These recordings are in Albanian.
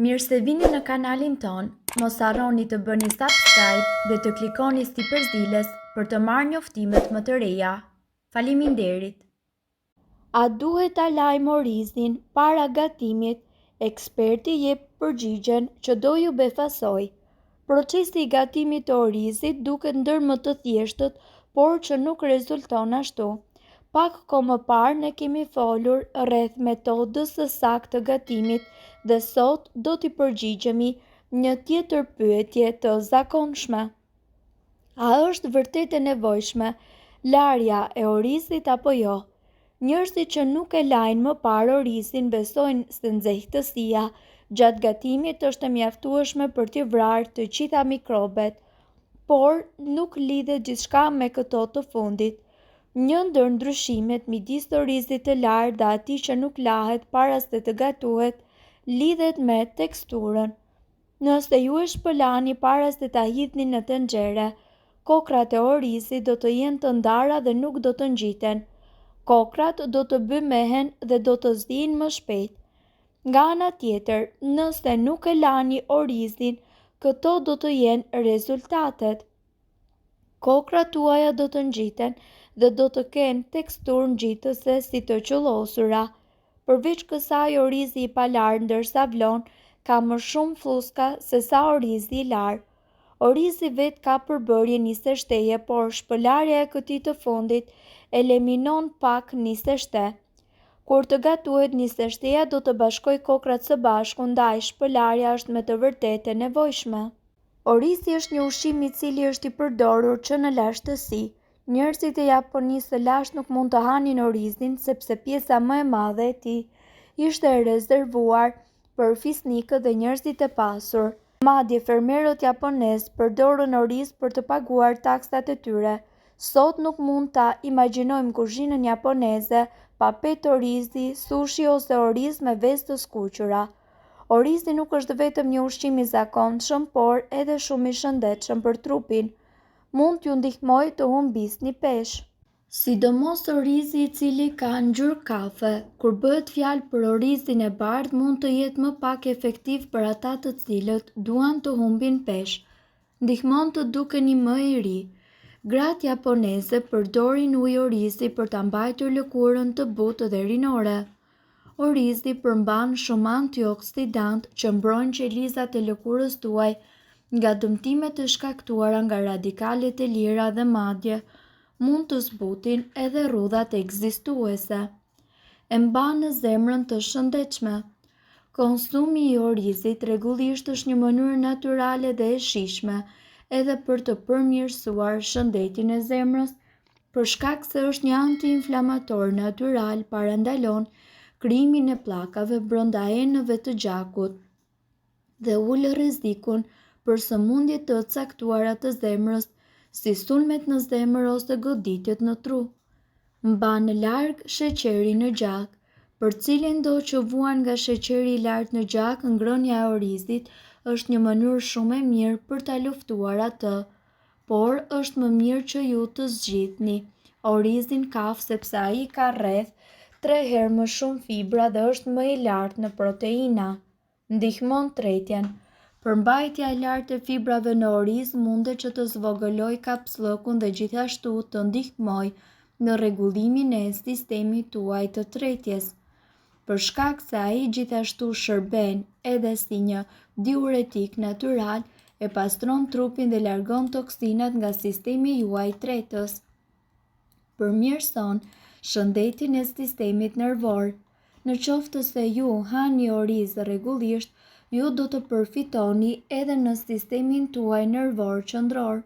Mirë se vini në kanalin ton, mos harroni të bëni subscribe dhe të klikoni si përzieles për të marrë njoftimet më të reja. Faleminderit! A duhet ta lajmë orizin para gatimit? Eksperti jep përgjigjen që do ju befasoj. Procesi i gatimit të orizit duket ndër më të thjeshtët, por që nuk rezulton ashtu. Pak kohë më parë ne kemi folur rreth metodës së saktë të gatimit dhe sot do t'i përgjigjemi një tjetër pyetje të zakonshme. A është vërtet e nevojshme larja e orizit apo jo? Njerëzit që nuk e lajnë më parë orizin besojnë se nxehtësia gjatë gatimit është e mjaftueshme për t'i vrarë të gjitha mikrobet, por nuk lidhet gjithçka me këto të fundit. Një ndër ndryshimet midis orizit të lartë dhe atij që nuk lahet para se të gatuhet lidhet me teksturën. Nëse ju e shpëlani para se ta hidhni në tenxhere, kokrat e orizit do të jenë të ndara dhe nuk do të ngjiten. Kokrat do të bymehen dhe do të zihen më shpejt. Nga ana tjetër, nëse nuk e lani orizin, këto do të jenë rezultatet. Kokrat tuaja do të ngjiten dhe do të kenë teksturë ngjitëse si të qullosura. Përveç kësaj, orizi i palar ndërsa vlon ka më shumë fluska se sa orizi i lar. Orizi vet ka përbërje nisështeje, por shpëlarja e këtij të fundit eliminon pak nisështe. Kur të gatuhet, nisështeja do të bashkojë kokrat së bashku, ndaj shpëlarja është me të vërtetë e nevojshme. Orizi është një ushqim i cili është i përdorur që në lashtësi. Njerëzit e Japonisë së lashtë nuk mund të hanin orizin sepse pjesa më e madhe e tij ishte e rezervuar për fisnikët dhe njerëzit e pasur. Madje fermerët japonezë përdorën oriz për të paguar taksat e tyre. Sot nuk mund ta imagjinojmë kuzhinën japoneze pa petë orizi, sushi ose oriz me vezë të skuqura. Orizi nuk është vetëm një ushqim i zakonshëm, por edhe shumë i shëndetshëm për trupin. Mund t'ju ndihmojë të humbisni peshë. Sidomos orizi i cili ka ngjyrë kafe. Kur bëhet fjalë për orizin e bardhë, mund të jetë më pak efektiv për ata të cilët duan të humbin peshë. Ndihmon të dukeni më i ri. Gratë japoneze përdorin ujë orizi për ta mbajtur lëkurën të butë dhe rinore. Orizi përmban shumë antioksidant që mbrojnë qelizat e lëkurës tuaj nga dëmtimet të shkaktuara nga radikalet e lira dhe madje mund të zbutin edhe rrudhat ekzistuese. E mban në zemrën të shëndetshme. Konsumi i orizit rregullisht është një mënyrë natyrale dhe e shijshme edhe për të përmirësuar shëndetin e zemrës, për shkak se është një antiinflamator natyral, parandalon krijimin e pllakave brenda enëve të gjakut dhe ul rrezikun për sëmundje të caktuara të zemrës, si sulmet në zemër ose goditjet në tru. Mban larg sheqerin në gjak. Për cilin do që vuan nga sheqeri i lartë në gjak, ngrënia e orizit është një mënyrë shumë e mirë për ta luftuar atë, por është më mirë që ju të zgjidhni orizin kaf sepse ai ka rreth 3 herë më shumë fibra dhe është më i lartë në proteina. Ndihmon tretjen. Përmbajtja e lartë e fibrave në oriz mundet që të zvogëlojë kapsllëkun dhe gjithashtu të ndihmojë në rregullimin e sistemit tuaj të tretjes. Për shkak se ai gjithashtu shërben edhe si një diuretik natyral, e pastron trupin dhe largon toksinat nga sistemi juaj tretës. Përmirëson shëndetin e sistemit nervor. Në qoftë se ju hani oriz rregullisht, ju do të përfitoni edhe në sistemin tuaj nervor qendror.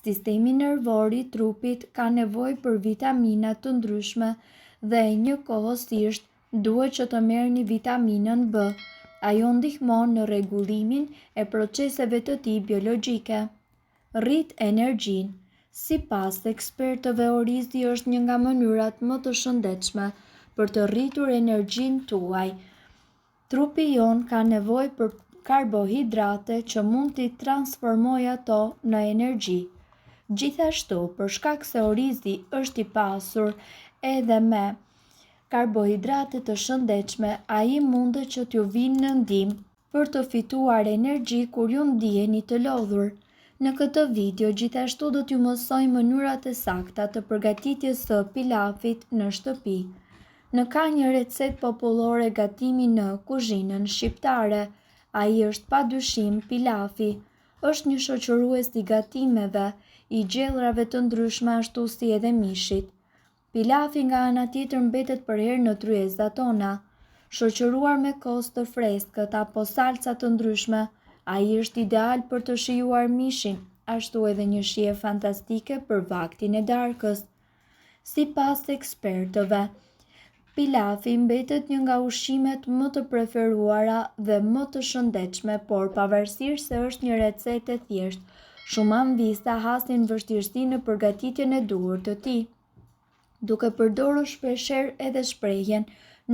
Sistemi nervor i trupit ka nevojë për vitamina të ndryshme dhe njëkohësisht duhet që të merrni vitaminën B. Ajo ndihmon në rregullimin e proceseve të tij biologjike. Rrit energjinë. Sipas ekspertëve, orizi është një nga mënyrat më të shëndetshme për të rritur energjinë tuaj. Trupi jon ka nevojë për karbohidrate që mund t'i transformojë ato në energji. Gjithashtu, për shkak se orizi është i pasur edhe me karbohidrate të shëndetshme, ai mundet që t'ju vinë në ndihmë për të fituar energji kur ju ndiheni të lodhur. Në këtë video gjithashtu do t'ju mësoj mënyrat e sakta të përgatitjes së pilafit në shtëpi. Në ka një recet popullore gatimi në kuzhinën shqiptare, ai është padyshim pilafi. Është një shoqërues i gatimeve, i gjellrave të ndryshme ashtu si edhe mishit. Pilafi nga ana tjetër mbetet për herë në tryezat tona. Shoqëruar me kos të freskët apo salca të ndryshme, ai është ideal për të shijuar mishin, ashtu edhe një shije fantastike për vaktin e darkës. Sipas ekspertëve, pilafi mbetet një nga ushqimet më të preferuara dhe më të shëndetshme, por pavarësisht se është një recetë e thjeshtë, shumë anvisa hasin vështirësi në përgatitjen e duhur të tij. Duke përdorur shpeshherë edhe shprehjen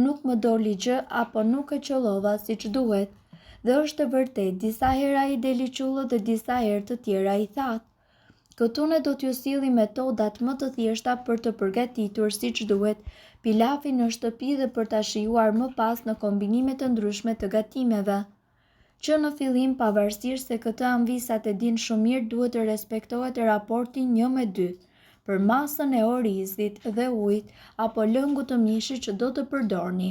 "nuk më doli gjë" apo "nuk e qollova siç duhet", dhe është e vërtetë disa herë ai deli qullët dhe disa herë të tjera i thatë. Këtu ne do t'ju sillim metodat më të thjeshta për të përgatitur siç duhet pilafin në shtëpi dhe për ta shijuar më pas në kombinime të ndryshme të gatimeve. Që në fillim, pavarësisht se këtë anvisat e din shumë mirë, duhet të respektohet raporti 1:2 për masën e orizit dhe ujit apo lëngut të mishit që do të përdorni,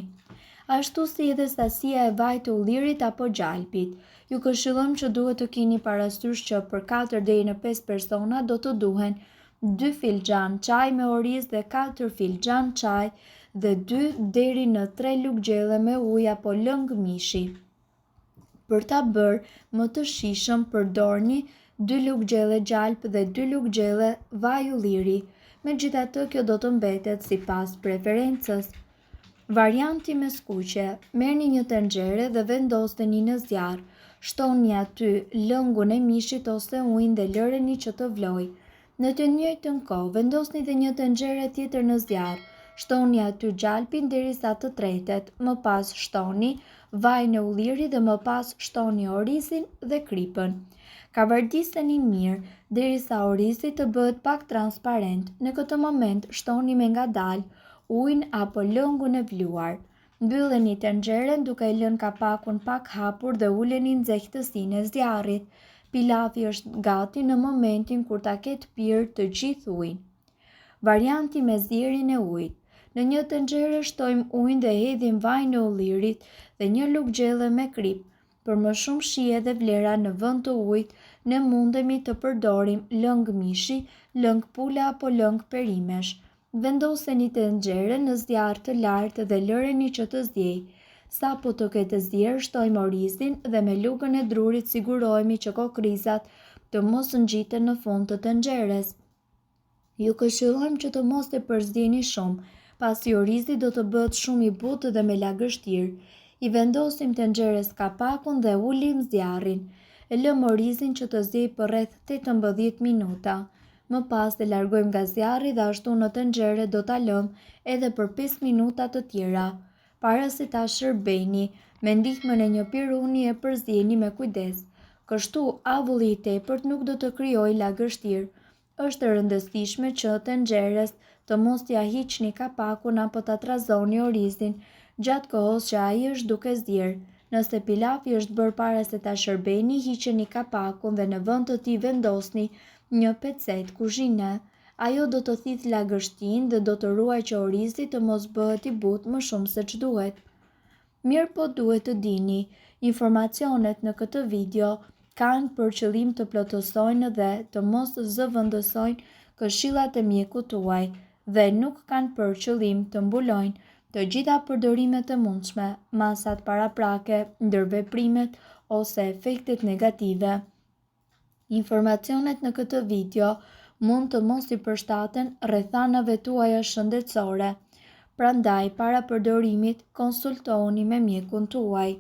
ashtu si edhe sasia e vaj të ullirit apo gjalpit. Ju këshillojmë që duhet të keni parasysh që për 4 deri në 5 persona do të duhen 2 filxhan çaj me oriz dhe 4 filxhan çaj dhe 2 deri në 3 lugë gjelle me ujë apo lëng mishi. Për ta bërë më të shijshëm, përdorni 2 lugë gjelle gjalp dhe 2 lugë gjelle vaj ulliri, megjithatë kjo do të mbetet sipas preferencës. Varianti me skuqe: merrni një tenxhere dhe vendosni në zjarr, shtoni aty lëngun e mishit ose ujin dhe lëreni që të vlojë. Në të njëjtën kohë, vendosni edhe një tenxhere tjetër në zjarr, shtoni aty gjalpin derisa të tretet, më pas shtoni vajin e ullirit dhe më pas shtoni orizin dhe kripën. Kavardiseni mirë derisa orizi të bëhet pak transparent. Në këtë moment shtoni me ngadalë ujin apo lëngun e vluar. Mbylleni tenxheren duke i lënë kapakun pak hapur dhe uleni nxehtësinë e zjarrit. Pilafi është gati në momentin kur ta ketë pirë të gjithë ujin. Varianti me zjerin e ujit: në një tenxhere shtojmë ujin dhe hedhim vajin e ullirit dhe një lugë gjelle me krip. Për më shumë shije dhe vlera në vend të ujit, ne mundemi të përdorim lëng mishi, lëng pule apo lëng perimesh. Vendoseni tenxhere në zjarr të lartë dhe lëreni që të zjejë. Sapo të ketë zjerë, shtojmë orizin dhe me lugën e drurit sigurohemi që kokrizat të mos ngjiten në fund të tenxheres. Ju këshillojmë që të mos e përzieni shumë, pasi orizi do të bëhet shumë i butë dhe me lagështirë. I vendosim tenxheres kapakun dhe ulim zjarrin. E lëm orizin që të zjejë për rreth 18 minuta. Më pas e largojmë nga zjarri dhe ashtu në tenxhere do ta lëmë edhe për 5 minuta të tjera. Para se ta shërbejni, me ndihmën e një piruni e përzieni me kujdes. Kështu avulli i tepërt nuk do të krijojë lagështirë. Është e rëndësishme që tenxheres të mos t'ia hiqni kapakun apo ta trazoni orizin gjatë kohës që ai është duke zjerë. Nëse pilafi është bërë para se ta shërbejni, hiqeni kapakun dhe në vend të tij vendosni një pecet kuzhine. Ajo do të thithë lagështinë dhe do të ruajë që orizi të mos bëhet i butë më shumë se ç'duhet. Mirë po duhet të dini, informacionet në këtë video kanë për qëllim të plotësojnë dhe të mos zëvendësojnë këshillat e mjekut tuaj dhe nuk kanë për qëllim të mbulojnë të gjitha përdorimet e mundshme, masat paraprake, ndërveprimet ose efektet negative. Informacionet në këtë video mund të mos i përshtaten rrethanave tuaja shëndetësore. Prandaj, para përdorimit, konsultohuni me mjekun tuaj.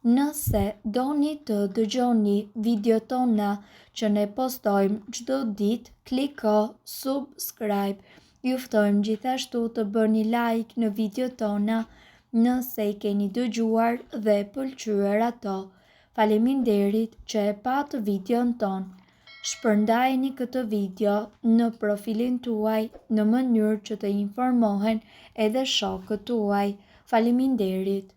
Nëse doni të dëgjoni videot tona që ne postojmë çdo ditë, kliko subscribe. Ju ftojmë gjithashtu të bëni like në videot tona nëse i keni dëgjuar dhe pëlqyer ato. Faleminderit që e patë videon ton. Shpërndajeni këtë video në profilin tuaj në mënyrë që të informohen edhe shokët tuaj. Faleminderit.